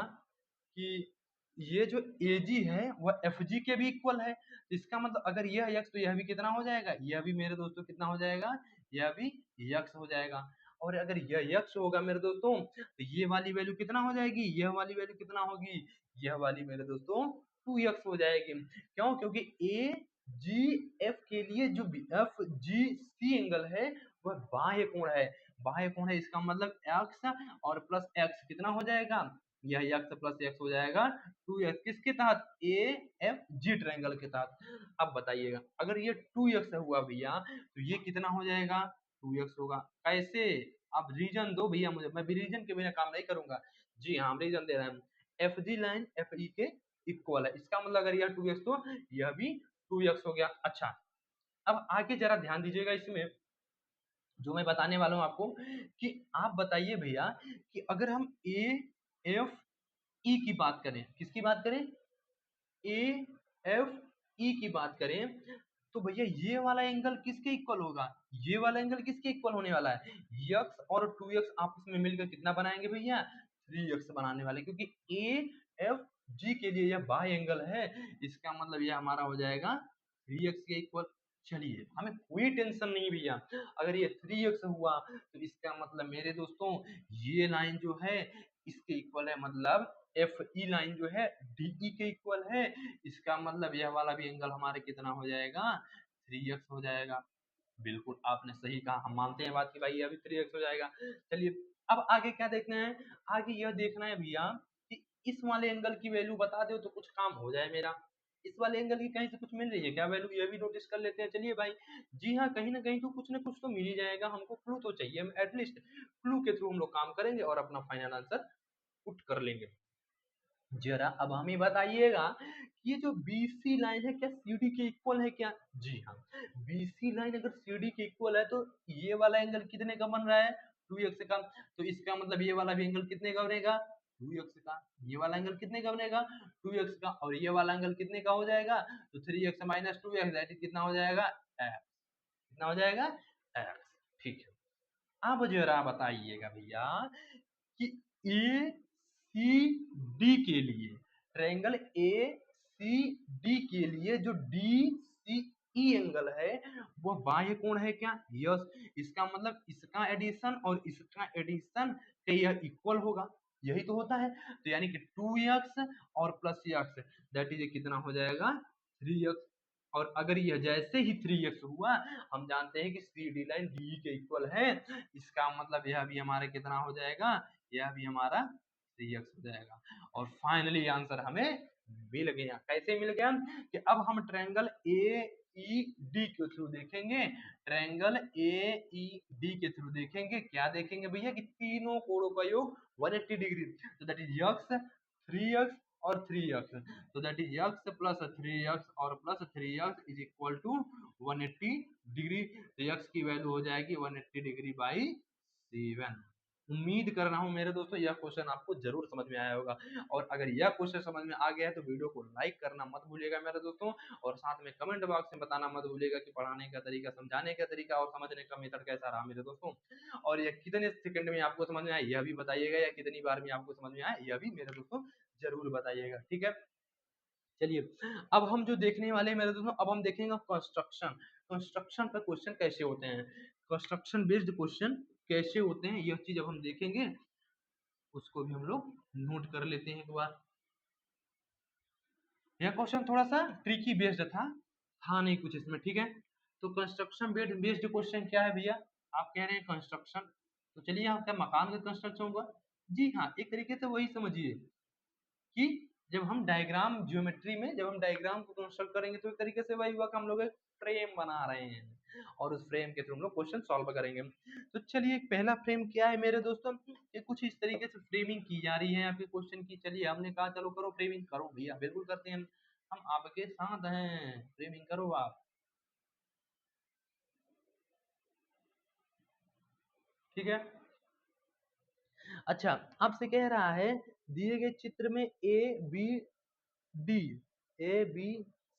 कि ये जो एजी है वह एफ जी के भी इक्वल है। इसका मतलब अगर यह यक्स तो यह भी कितना हो जाएगा, यह भी मेरे दोस्तों कितना हो जाएगा, यह भी यक्स हो जाएगा। और अगर यह यक्स होगा मेरे दोस्तों तो ये वाली वैल्यू कितना हो जाएगी, यह वाली वैल्यू कितना होगी, यह वाली मेरे दोस्तों 2x हो जाएगी। क्यों? क्योंकि ए जी एफ के लिए जो एफ जी सी एंगल है वह बाह्य कोण है, बाह्य कोण है, इसका मतलब एक्स और प्लस एक्स कितना हो जाएगा, यह एक्स प्लस एक्स हो जाएगा 2x किसके तहत, ए एफ जी ट्रायंगल के तहत। अब बताइएगा अगर ये 2x हुआ भैया तो ये कितना हो जाएगा, 2x होगा। कैसे? अब रीजन दो भैया मुझे, मैं भी रीजन के बिना काम नहीं करूंगा। जी हाँ, हम रीजन दे रहे हैं। F G line F E के इक्वल है, इसका मतलब अगर यह 2x तो यह भी 2x हो गया। अच्छा, अब आगे जरा ध्यान दीजिएगा इसमें जो मैं बताने वाला हूँ आपको, कि आप बताइए भैया कि अगर हम ए एफ ई की बात करें, किसकी बात करें, ए एफ ई की बात करें, तो भैया ये वाला एंगल किसके इक्वल होगा, ये वाला एंगल किसके इक्वल होने वाला है, यक्स और 2x आपस में मिलकर कितना बनाएंगे भैया, 3x बनाने वाले, क्योंकि ए एफ जी के लिए यह बाह्य एंगल है, इसका मतलब यह हमारा हो जाएगा 3x के इक्वल। चलिए हमें कोई टेंशन नहीं भैया, अगर ये 3x हुआ तो इसका मतलब मेरे दोस्तों ये लाइन जो है इसके इक्वल है, मतलब एफ ई लाइन जो है डी ई के इक्वल है, इसका मतलब यह वाला भी एंगल हमारे कितना हो जाएगा, 3x हो जाएगा। बिल्कुल आपने सही कहा, हम मानते हैं बात की भाई अभी 3x हो जाएगा। चलिए अब आगे क्या देखना है, आगे यह देखना है भैया कि इस वाले एंगल की वैल्यू बता दो तो कुछ काम हो जाए मेरा। इस वाले एंगल की कहीं से कुछ मिल रही है क्या वैल्यू, ये भी नोटिस कर लेते हैं। चलिए भाई, जी हाँ, कहीं ना कहीं तो कुछ ना कुछ तो मिल ही जाएगा, हमको क्लू तो चाहिए, एटलीस्ट क्लू के थ्रू हम लोग काम करेंगे और अपना फाइनल आंसर पुट कर लेंगे। जरा अब हमें बताइएगा कि ये जो BC लाइन है क्या CD के इक्वल है क्या? जी हाँ, BC लाइन अगर CD के इक्वल है तो ये वाला एंगल कितने का बन रहा है, 2x का, तो इसका मतलब ये वाला भी एंगल कितने का बनेगा, 2x का। ये वाला एंगल कितने का बनेगा, 2x का, और ये वाला एंगल कितने का हो जाएगा, तो 3x minus 2x that is कितना हो जाएगा, x। कितना हो जाएगा, x। ठीक है, अब जरा बताइएगा भैया कि ए सी डी के लिए, ट्रायंगल ए सी डी के लिए जो डी सी ई एंगल है वो बाह्य कोण है क्या, यस। इसका मतलब इसका एडिशन और इसका एडिशन का यह इक्वल होगा, यही तो होता है। तो यानी कि 2x और प्लस एक्स दैट इज कितना हो जाएगा, 3x। और अगर यह जैसे ही 3x हुआ, हम जानते हैं कि सी डी लाइन डी के इक्वल है, इसका मतलब यह भी हमारा कितना हो जाएगा, यह भी हमारा 3x हो जाएगा। और फाइनली आंसर हमें मिल गया। कैसे मिल गया, कि अब हम ट्रायंगल ए ई डी के थ्रू देखेंगे, ट्रायंगल ए ई डी के थ्रू देखेंगे, क्या देखेंगे भैया कि तीनों कोणों का योग 180 डिग्री, तो दैट इज यक्स 3x और 3x, तो that is x plus 3x और plus 3x is equal to 180 degree. तो x की वैल्यू हो जाएगी 180 डिग्री बाई 7। उम्मीद कर रहा हूँ मेरे दोस्तों यह क्वेश्चन आपको जरूर समझ में आया होगा, और अगर यह क्वेश्चन समझ में आ गया है तो वीडियो को लाइक करना मत भूलिएगा मेरे दोस्तों, और साथ में कमेंट बॉक्स में बताना मत भूलिएगा कि पढ़ाने का तरीका, समझाने का तरीका और समझने का मेथड कैसा रहा मेरे दोस्तों, और यह कितने सेकंड में आपको समझ में आया यह भी बताइएगा, या कितनी बार में आपको समझ में आया यह भी मेरे दोस्तों जरूर बताइएगा। ठीक है, चलिए अब हम जो देखने वाले हैं मेरे दोस्तों, अब हम देखेंगे कंस्ट्रक्शन। कंस्ट्रक्शन पर क्वेश्चन कैसे होते हैं, कंस्ट्रक्शन बेस्ड क्वेश्चन कैसे होते हैं, यह चीज अब हम देखेंगे, उसको भी हम लोग नोट कर लेते हैं एक बार। यह क्वेश्चन थोड़ा सा ट्रिकी बेस्ड था नहीं कुछ इसमें। ठीक है, तो कंस्ट्रक्शन बेस्ड क्वेश्चन क्या है भैया, आप कह रहे हैं कंस्ट्रक्शन, तो चलिए आपका मकान का कंस्ट्रक्शन होगा। जी हाँ, एक तरीके से वही समझिए कि जब हम डायग्राम ज्योमेट्री में जब हम डायग्राम को कंस्ट्रक्ट करेंगे तो एक तरीके से वही हुआ कि हम लोग एक फ्रेम बना रहे हैं और उस फ्रेम के थ्रू हम लोग क्वेश्चन सॉल्व करेंगे। तो चलिए पहला फ्रेम क्या है मेरे दोस्तों, ये कुछ इस तरीके से फ्रेमिंग की जा रही है आपके क्वेश्चन की। चलिए हमने कहा चलो करो फ्रेमिंग, करो भैया, बिल्कुल करते हैं हम आपके साथ हैं, फ्रेमिंग करो आप। ठीक है, अच्छा, आपसे कह रहा है दिए गए चित्र में A B D, A B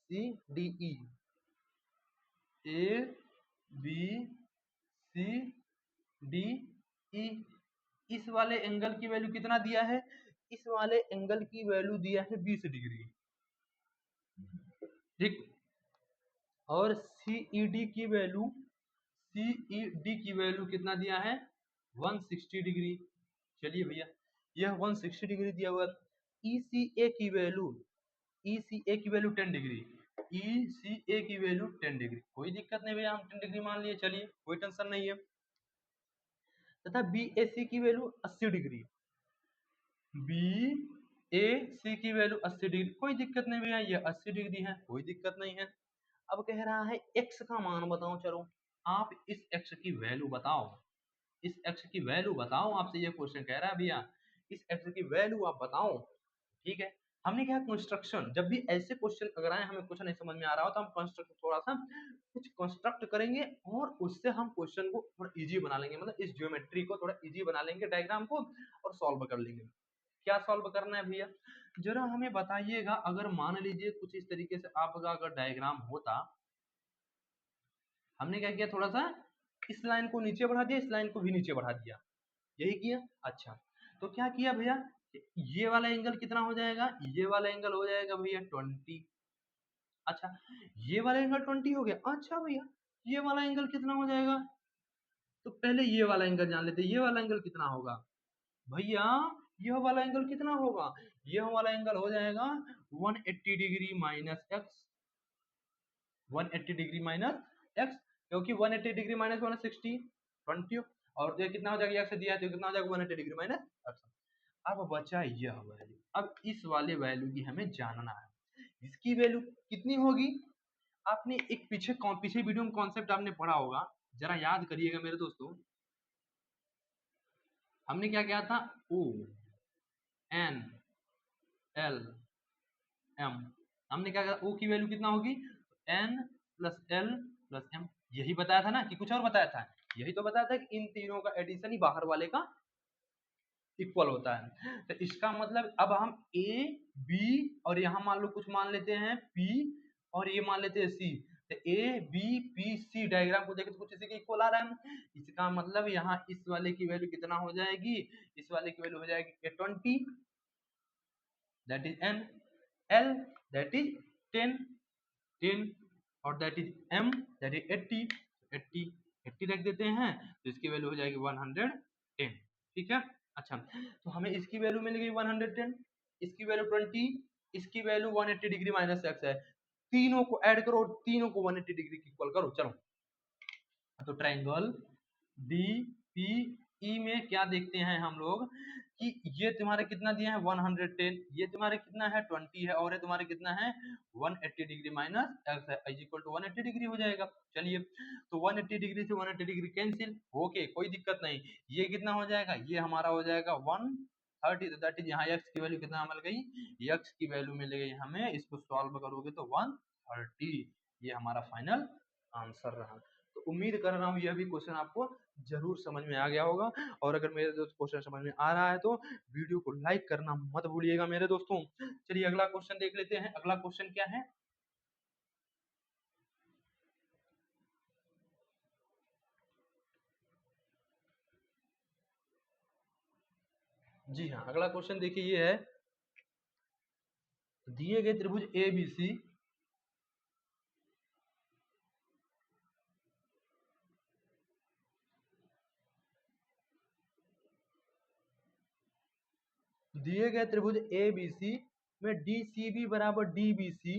C D E, A B C D E, इस वाले एंगल की वैल्यू कितना दिया है? इस वाले एंगल की वैल्यू दिया है 20 डिग्री, ठीक। और सीईडी की वैल्यू, सीईडी की वैल्यू कितना दिया है? 160 डिग्री। चलिए भैया, यह 160 डिग्री दिया हुआ। ईसीए की वैल्यू, ईसीए की वैल्यू 10 डिग्री, ईसीए की वैल्यू 10 डिग्री, कोई दिक्कत नहीं भैया, हम 10 डिग्री मान लिए, चलिए कोई टेंशन नहीं है। तथा बीएसी की वैल्यू 80 डिग्री, बीएसी की वैल्यू 80 डिग्री, कोई दिक्कत नहीं भैया, ये 80 डिग्री है, कोई दिक्कत नहीं है। अब कह रहा है एक्स का मान बताओ, चलो आप इस एक्स की वैल्यू बताओ, इस एक्स की वैल्यू बताओ, आपसे ये क्वेश्चन कह रहा है भैया, इस एक्स की वैल्यू आप बताओ, ठीक है। हमने क्या कंस्ट्रक्शन, जब भी ऐसे क्वेश्चन अगर आए, हमें कुछ नहीं समझ में आ रहा हो तो हम कंस्ट्रक्ट थोड़ा सा कुछ कंस्ट्रक्ट करेंगे और उससे हम क्वेश्चन को थोड़ा इजी बना लेंगे, मतलब इस ज्योमेट्री को थोड़ा इजी बना लेंगे, डायग्राम को, और सॉल्व कर लेंगे। क्या सॉल्व करना है भैया, जरा हमें बताइएगा। अगर मान लीजिए कुछ इस तरीके से आपका अगर डायग्राम होता, हमने क्या किया, थोड़ा सा इस लाइन को नीचे बढ़ा दिया, इस लाइन को भी नीचे बढ़ा दिया, यही किया। अच्छा, तो क्या किया भैया, ये वाला एंगल कितना हो जाएगा, ये वाला एंगल हो जाएगा भैया 20। अच्छा, ये वाला एंगल 20 हो गया। अच्छा भैया, ये वाला एंगल कितना हो जाएगा, तो पहले ये वाला एंगल जान लेते हैं, ये वाला एंगल कितना होगा भैया, यह वाला एंगल कितना होगा, यह वाला एंगल हो जाएगा 180 degree minus x, 180 degree minus x, क्योंकि 180 डिग्री माइनस 160 20, और ये कितना हो जाएगा, एक्स दिया है तो कितना हो जाएगा 180 डिग्री माइनस एक्स। अब बचा यह वैल्यू, अब इस वाले वैल्यू की हमें जानना है, इसकी वैल्यू कितनी होगी। आपने एक पीछे वीडियो में कॉन्सेप्ट आपने पढ़ा होगा, जरा याद करिएगा मेरे दोस्तों। हमने क्या किया था, ओ एन एल एम, हमने क्या किया, ओ की वैल्यू कितना होगी, N plus L plus M, यही बताया था ना कि कुछ और बताया था, यही तो बताया था कि इन तीनों का एडिशन ही बाहर वाले का इक्वल होता है। तो इसका मतलब अब हम ए बी और यहाँ मान लो कुछ मान लेते हैं पी और ये मान लेते हैं सी, तो A B P C diagram को देखें तो कुछ इसी के इक्वल आ रहा है। इसका मतलब यहाँ इस वाले की वैल्यू कितना हो जाएगी, इस वाले की वैल्यू हो जाएगी 20, that is N, L that is 10, 10, और that is M that is 80, 80, 80 रख देते हैं, तो इसकी वैल्यू हो जाएगी 110, ठीक है। अच्छा, तो हमें इसकी वैल्यू मिल गई 110, इसकी वैल्यू 20, इसकी वैल्यू 180 डिग्री माइनस एक्स है, तीनों को ऐड करो, तीनों को 180 डिग्री की इक्वल करो, चलो। तो ट्रायंगल डी पी ई में क्या देखते हैं हम लोग कि ये तुम्हारे कितना दिया है 110, ये तुम्हारे कितना है 20 है, और ये तुम्हारे कितना है 180 डिग्री माइनस एक्स है, इज इक्वल टू 180 डिग्री हो जाएगा। चलिए, तो 180 डिग्री से 180 डिग्री कैंसिल, ओके कोई दिक्कत नहीं। ये कितना हो जाएगा, ये हमारा हो जाएगा 130, तो दैट इज यहाँ एक्स की वैल्यू कितना मिल गई, एक्स की वैल्यू मिल गई हमें, इसको सॉल्व करोगे तो 130, ये हमारा फाइनल आंसर रहा। तो उम्मीद कर रहा हूँ यह भी क्वेश्चन आपको जरूर समझ में आ गया होगा, और अगर मेरे दोस्त क्वेश्चन समझ में आ रहा है तो वीडियो को लाइक करना मत भूलिएगा मेरे दोस्तों। चलिए अगला क्वेश्चन देख लेते हैं। अगला क्वेश्चन क्या है, जी हाँ, अगला क्वेश्चन देखिए ये है, दिए गए त्रिभुज ए बी सी, दिए गए त्रिभुज ए बी सी में डी सी बी बराबर डी बी सी,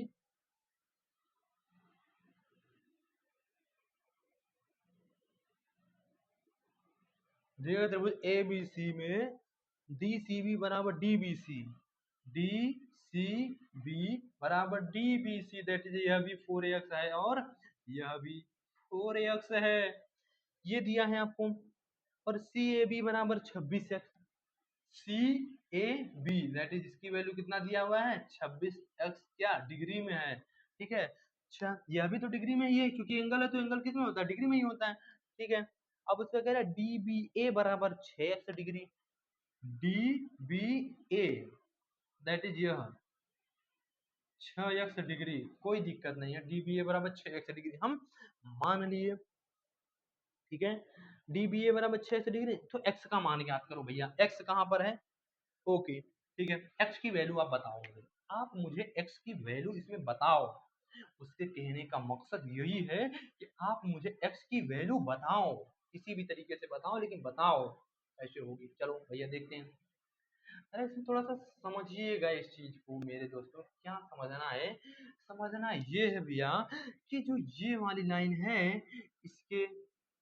दिए गए त्रिभुज ए बी सी में डी सी बी बराबर D B C, D C B बराबर D B C, that is यह भी 4x है और यह भी 4x है, ये दिया है आपको। और सी ए बी बराबर 26x, C A B that is इसकी वैल्यू कितना दिया हुआ है 26x, क्या डिग्री में है, ठीक है। अच्छा, यह भी तो डिग्री में ही है, क्योंकि एंगल है तो एंगल किसमें होता है, डिग्री में ही होता है, ठीक है। अब उसका कह रहा है डी बी ए बराबर 6x degree, D B A that is यह 6x डिग्री, कोई दिक्कत नहीं है, डी बी ए बराबर 6x डिग्री हम मान लिए, ठीक है। डी बी ए बराबर 6x डिग्री, तो x का मान ज्ञात करो भैया, x कहाँ पर है, ओके ठीक है, x की वैल्यू आप बताओ मुझे, आप मुझे x की वैल्यू इसमें बताओ। उसके कहने का मकसद यही है कि आप मुझे x की वैल्यू बताओ, किसी भी तरीके से बताओ लेकिन बताओ ऐसे होगी। चलो भैया देखते हैं। अरे इसमें थोड़ा सा समझिएगा इस चीज को मेरे दोस्तों, क्या समझना है, समझना ये है भैया कि जो ये वाली लाइन है इसके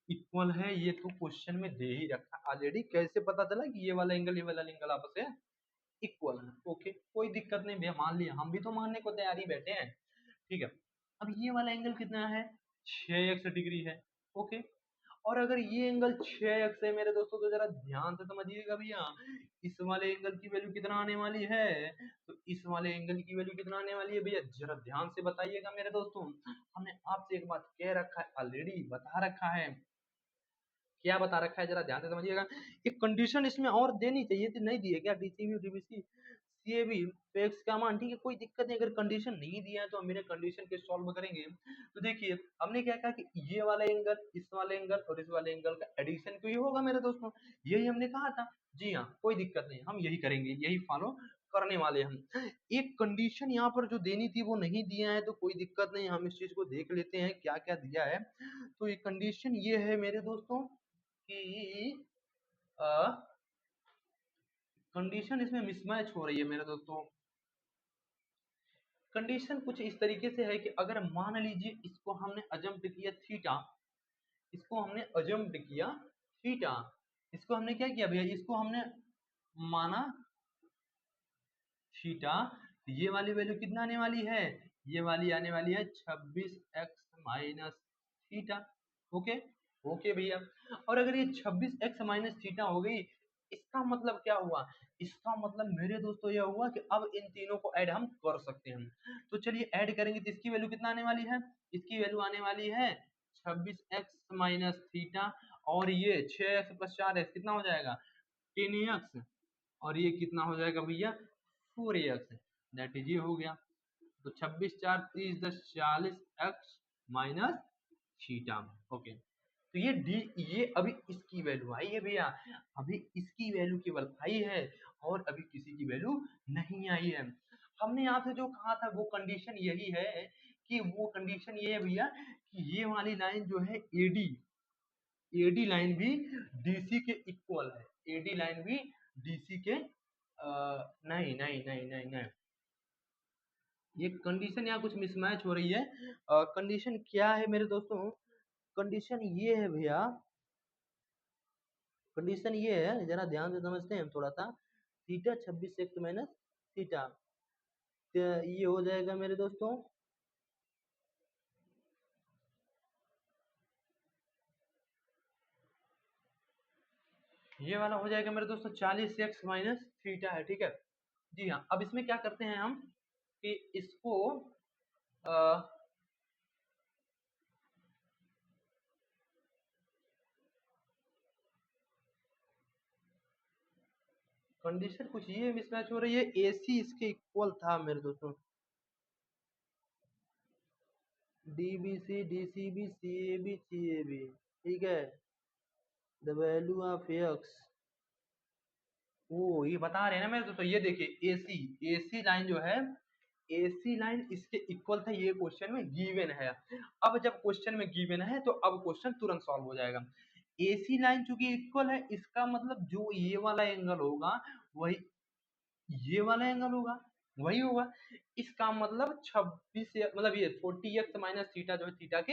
इक्वल है, ये तो क्वेश्चन में दे ही रखा ऑलरेडी, कैसे पता चला कि ये वाला एंगल आपस में इक्वल है, ओके कोई दिक्कत नहीं भैया, मान लिया, हम भी तो मानने को तैयार ही बैठे हैं, ठीक है। अब ये वाला एंगल कितना है, 6x डिग्री है, ओके। और अगर ये एंगल 6x है मेरे दोस्तों, तो जरा ध्यान से समझिएगा भैया, इस वाले एंगल की वैल्यू कितना आने वाली है, तो इस वाले एंगल की वैल्यू कितना आने वाली है भैया, जरा ध्यान से बताइएगा मेरे दोस्तों। हमने आपसे एक बात कह रखा है ऑलरेडी, बता रखा है, क्या बता रखा है जरा ध्यान से समझिएगा। एक कंडीशन इसमें और देनी चाहिए थी, नहीं दी है क्या, डीसीबी डीबीसी सीएबी, तो एक्स का मान, ठीक है कोई दिक्कत नहीं, अगर कंडीशन नहीं दिया है तो हम मेरे कंडीशन के सॉल्व करेंगे। तो देखिए हमने क्या कहा कि ये वाला एंगल, इस वाले एंगल और इस वाले एंगल का एडिशन क्यों होगा मेरे दोस्तों, यही हमने कहा था। जी हाँ कोई दिक्कत नहीं, हम यही करेंगे, यही फॉलो करने वाले हम। एक कंडीशन यहाँ पर जो देनी थी वो नहीं दिया है, तो कोई दिक्कत नहीं, हम इस चीज को देख लेते हैं क्या क्या दिया है। तो ये कंडीशन ये है मेरे दोस्तों कि कंडीशन इसमें मिसमैच हो रही है मेरे दोस्तों। कंडीशन कुछ इस तरीके से है कि अगर मान लीजिए इसको हमने अजम्प्ट किया थीटा, इसको हमने अजम्प्ट किया थीटा, इसको हमने क्या किया भैया, इसको हमने माना थीटा, तो ये वाली वैल्यू कितना आने वाली है, ये वाली आने वाली है 26x minus theta, okay okay भैया। और अगर ये 26x माइनस थीटा हो गई, इसका मतलब क्या हुआ, इसका मतलब मेरे दोस्तों यह हुआ कि अब इन तीनों को ऐड हम कर सकते हैं। तो चलिए ऐड करेंगे, तो इसकी वैल्यू कितना आने वाली है, इसकी वैल्यू आने वाली है 26x माइनस थीटा, और ये 6x प्लस 4x कितना हो जाएगा 10x, और ये कितना हो जाएगा भैया 4x, दैट इज ये हो गया। तो 26 4 30 10 40 x माइनस थीटा, ओके। तो ये डी, ये अभी इसकी वैल्यू आई है भैया, अभी इसकी वैल्यू केवल आई है और अभी किसी की वैल्यू नहीं आई है। हमने आपसे जो कहा था वो कंडीशन यही है कि वो कंडीशन ये है भैया कि ये वाली लाइन जो है एडी, एडी लाइन भी डीसी के इक्वल है, एडी लाइन भी डीसी के नहीं नहीं नहीं नहीं नहीं, ये कंडीशन यहाँ कुछ मिसमैच हो रही है। कंडीशन क्या है मेरे दोस्तों, कंडीशन ये है भैया, कंडीशन ये है, जरा ध्यान से समझते हैं थोड़ा सा। थीटा 26x माइनस थीटा, तो ये हो जाएगा मेरे दोस्तों, ये वाला हो जाएगा मेरे दोस्तों 40x माइनस थीटा है, ठीक है। जी हाँ, अब इसमें क्या करते हैं हम कि इसको कंडीशन कुछ ये मिसमैच हो रही है, एसी इसके इक्वल था मेरे दोस्तों, डीबीसी डीसीबी सीएबी सीएबी, ठीक है, द वैल्यू ऑफ एक्स, ओ ये बता रहे हैं ना मेरे दोस्तों, ये देखिए एसी, एसी लाइन जो है, एसी लाइन इसके इक्वल था, ये क्वेश्चन में गिवन है। अब जब क्वेश्चन में गिवन है तो अब क्वेश्चन तुरंत सॉल्व हो जाएगा। एसी लाइन चूंकि इक्वल है, इसका मतलब जो ये वाला एंगल होगा वही ये वाला एंगल होगा, वही होगा। इसका मतलब 26 मतलब ये 40x माइनस थीटा जो है थीटा के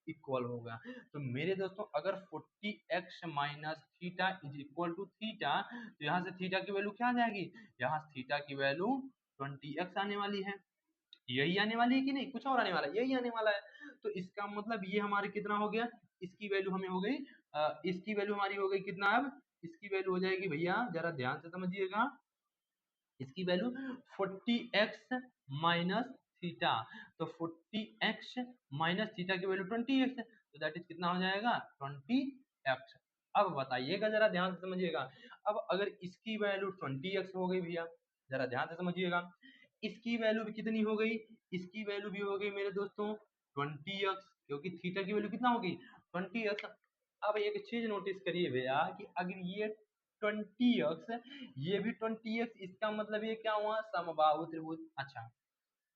इक्वल होगा। तो मेरे दोस्तों अगर 40x minus theta is equal to theta, तो यहाँ से थीटा की वैल्यू क्या आ जाएगी, यहाँ थीटा की वैल्यू 20x आने वाली है, यही आने वाली है कि नहीं, कुछ और आने वाला है, यही आने वाला है। तो इसका मतलब ये हमारे कितना हो गया, इसकी वैल्यू हमें हो गई इसकी वैल्यू हमारी हो गई कितना, अब इसकी वैल्यू हो जाएगी भैया, जरा ध्यान से समझिएगा, इसकी वैल्यू 40x माइनस थीटा, तो 40x माइनस थीटा की वैल्यू 20x है, तो दैट इज कितना हो जाएगा 20x, अब बताइएगा, जरा ध्यान से समझिएगा। अब अगर इसकी वैल्यू 20x हो गई भैया, जरा ध्यान से समझिएगा, इसकी वैल्यू भी कितनी हो गई, इसकी वैल्यू भी हो गई मेरे दोस्तों 20x, क्योंकि थीटा की वैल्यू कितना होगी 20x। अब एक चीज नोटिस करिए भैया कि अगर ये 20x, ये भी 20x, इसका मतलब ये क्या हुआ, समबाहु त्रिभुज। अच्छा,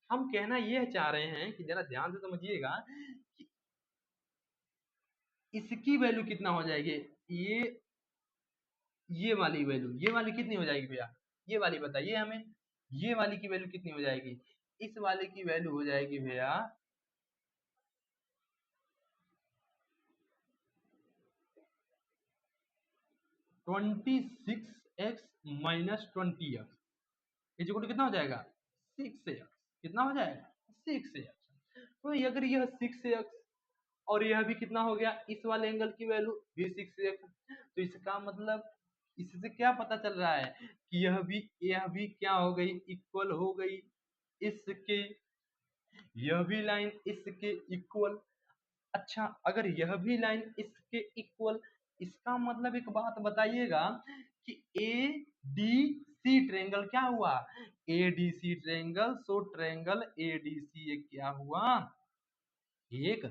हम कहना ये चाह रहे हैं कि जरा ध्यान से समझिएगा कि इसकी वैल्यू कितना हो जाएगी, ये वाली वैल्यू, ये वाली कितनी हो जाएगी भैया, ये वाली बताइए हमें, ये वाली की वैल्यू कितनी हो जाएगी, इस वाले की वैल्यू हो जाएगी भैया 26x माइनस 20x, इक्वल कितना हो जाएगा 6x, कितना हो जाएगा 6x। तो अगर यह 6x और यह भी कितना हो गया, इस वाले एंगल की वैल्यू भी 6x, तो इसका मतलब इससे क्या पता चल रहा है कि यह भी क्या हो गई, इक्वल हो गई इसके, यह भी लाइन इसके इक्वल। अच्छा, अगर यह भी लाइन इसके इक्वल, इसका मतलब एक बात बताइएगा कि ए डी सी ट्रेंगल क्या हुआ, A D C triangle, so triangle A D C ये क्या हुआ, एक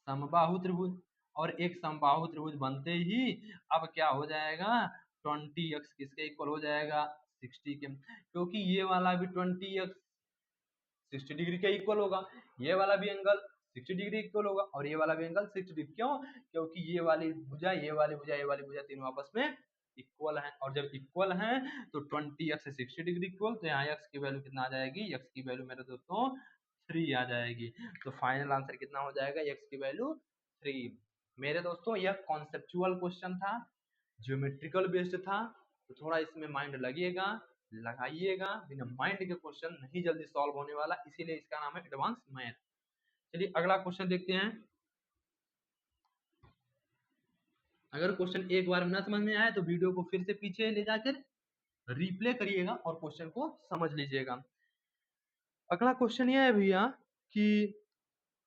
समबाहु त्रिभुज। और एक समबाहु त्रिभुज बनते ही अब क्या हो जाएगा, 20x किसके इक्वल हो जाएगा 60 के, क्योंकि ये वाला भी 20x 60 डिग्री के इक्वल होगा, ये वाला भी एंगल 60 डिग्री इक्वल होगा, और ये वाला भी एंगल 60 डिग्री। क्यों, क्योंकि ये वाली भुजा, ये वाली भुजा, ये वाली भुजा तीनों आपस में इक्वल है, और जब इक्वल है तो 20x से 60 डिग्री इक्वल, तो यहाँ x की वैल्यू कितना आ जाएगी, x की वैल्यू मेरे दोस्तों 3 आ जाएगी। तो फाइनल आंसर कितना हो जाएगा, x की वैल्यू 3। मेरे दोस्तों यह कॉन्सेप्चुअल क्वेश्चन था, ज्योमेट्रिकल बेस्ड था, तो थोड़ा इसमें माइंड लगेगा, लगाइएगा, बिना माइंड के क्वेश्चन नहीं जल्दी सॉल्व होने वाला, इसीलिए इसका नाम है एडवांस मैथ। चलिए अगला क्वेश्चन देखते हैं। अगर क्वेश्चन एक बार में ना समझ में आए तो वीडियो को फिर से पीछे ले जाकर रिप्ले करिएगा और क्वेश्चन को समझ लीजिएगा। अगला क्वेश्चन यह है भैया कि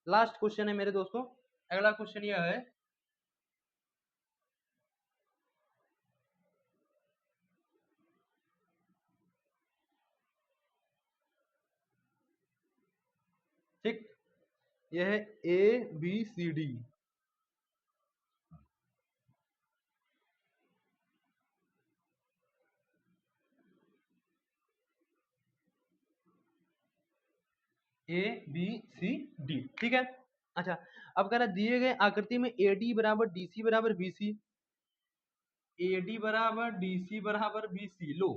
लास्ट क्वेश्चन है मेरे दोस्तों, अगला क्वेश्चन यह है, ठीक, यह है A B C D, A B C D, ठीक है। अच्छा, अब कह रहा दिए गए आकृति में ए डी बराबर डी सी बराबर बी सी, ए डी बराबर डी सी बराबर बी सी लो,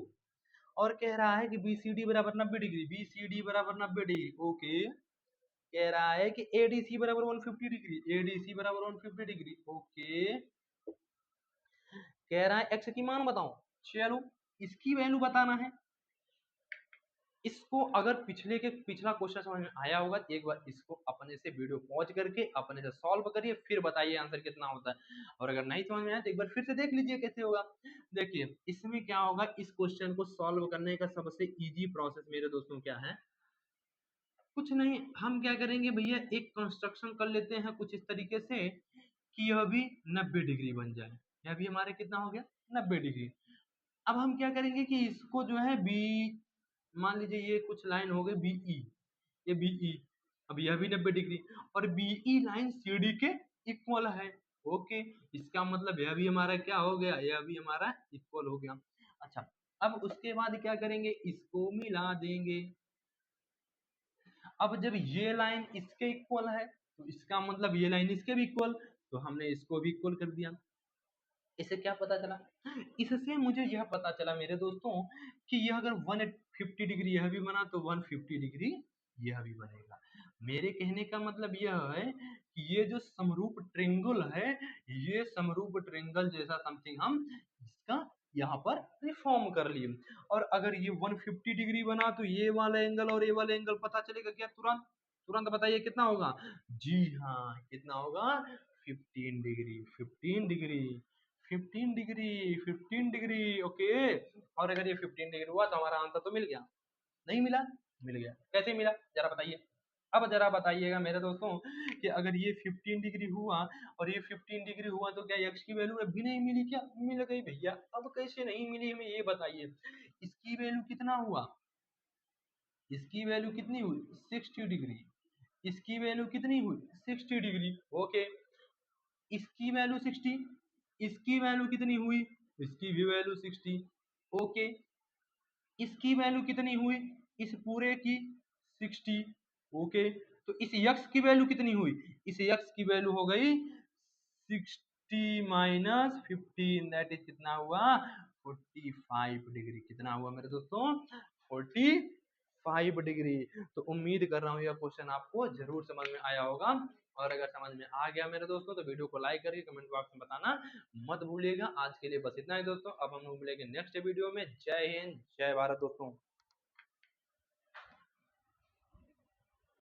और कह रहा है कि बी सी डी बराबर 90 डिग्री, बी सी डी बराबर 90 डिग्री, ओके। कह रहा है कि ए डी सी बराबर 150 डिग्री, ए डी सी बराबर 150 डिग्री, ओके। कह रहा है एक्स की मान बताओ, चलो इसकी वैल्यू बताना है। इसको अगर पिछला क्वेश्चन समझ में आया होगा तो एक बार इसको अपने से वीडियो पॉज करके अपने से सॉल्व करिए, फिर बताइए आंसर कितना होता है। और अगर नहीं समझ में आया तो एक बार फिर से देख लीजिए कैसे होगा। देखिए इसमें क्या होगा, इस क्वेश्चन को सॉल्व करने का सबसे इजी प्रोसेस मेरे दोस्तों क्या है, कुछ नहीं, हम क्या करेंगे भैया, एक कंस्ट्रक्शन कर लेते हैं कुछ इस तरीके से कि यह भी 90 डिग्री बन जाए, यह भी हमारे कितना हो गया 90 डिग्री। अब हम क्या करेंगे कि इसको जो है बी, मान लीजिए ये कुछ लाइन हो गई बीई, ये बीई, अब यह भी 90 डिग्री, और बीई लाइन सी डी के इक्वल है, ओके। इसका मतलब यह भी हमारा क्या हो गया, यह भी हमारा इक्वल हो गया। अच्छा, अब उसके बाद क्या करेंगे, इसको मिला देंगे। अब जब ये लाइन इसके इक्वल है तो इसका मतलब ये लाइन इसके भी इक्वल, तो हमने इसको भी इक्वल कर दिया। इससे क्या पता चला, इससे मुझे यह पता चला मेरे दोस्तों कि यह अगर 150 डिग्री यह भी बना तो 150 डिग्री यह भी बनेगा। मेरे कहने का मतलब यह है कि ये जो समरूप ट्रेंगल है, ये समरूप ट्रेंगल जैसा समथिंग हम इसका यहाँ पर रिफॉर्म कर लिए। और अगर ये 150 डिग्री बना तो ये वाला एंगल और ये वाला एंगल पता चलेगा क्या, तुरंत तुरंत बताइए कितना होगा, जी हाँ कितना होगा 15 degree, 15 degree, 15 degree, 15 degree, okay. और अगर ये 15 डिग्री हुआ तो हमारा आंसर तो मिल गया, नहीं मिला, मिल गया, कैसे मिला जरा बताइए। अब जरा बताइएगा मेरे दोस्तों कि अगर ये 15 डिग्री हुआ और ये 15 डिग्री हुआ तो क्या x की वैल्यू अभी नहीं मिली क्या? मिल गई भैया। अब कैसे नहीं मिली हमें ये बताइए। इसकी वैल्यू कितना हुआ? इसकी वैल्यू कितनी हुई? 60 डिग्री। इसकी वैल्यू कितनी हुई? 60 डिग्री। ओके, इसकी वैल्यू 60, इसकी वैल्यू कितनी हुई? इसकी भी वैल्यू 60। ओके, इसकी वैल्यू कितनी हुई? इस पूरे की 60। ओके, तो इस यक्स की वैल्यू कितनी हुई? इस यक्स की वैल्यू हो गई 60 माइनस 15, दैट इज कितना हुआ? 45 डिग्री। कितना हुआ मेरे दोस्तों? 45 डिग्री। तो उम्मीद कर रहा हूँ यह क्वेश्चन आपको जरूर समझ में आया होगा, और अगर समझ में आ गया मेरे दोस्तों तो वीडियो को लाइक करके कमेंट बॉक्स में बताना मत भूलिएगा। आज के लिए बस इतना ही दोस्तों, अब हम लोग मिलेंगे नेक्स्ट वीडियो में। जय हिंद, जय भारत दोस्तों।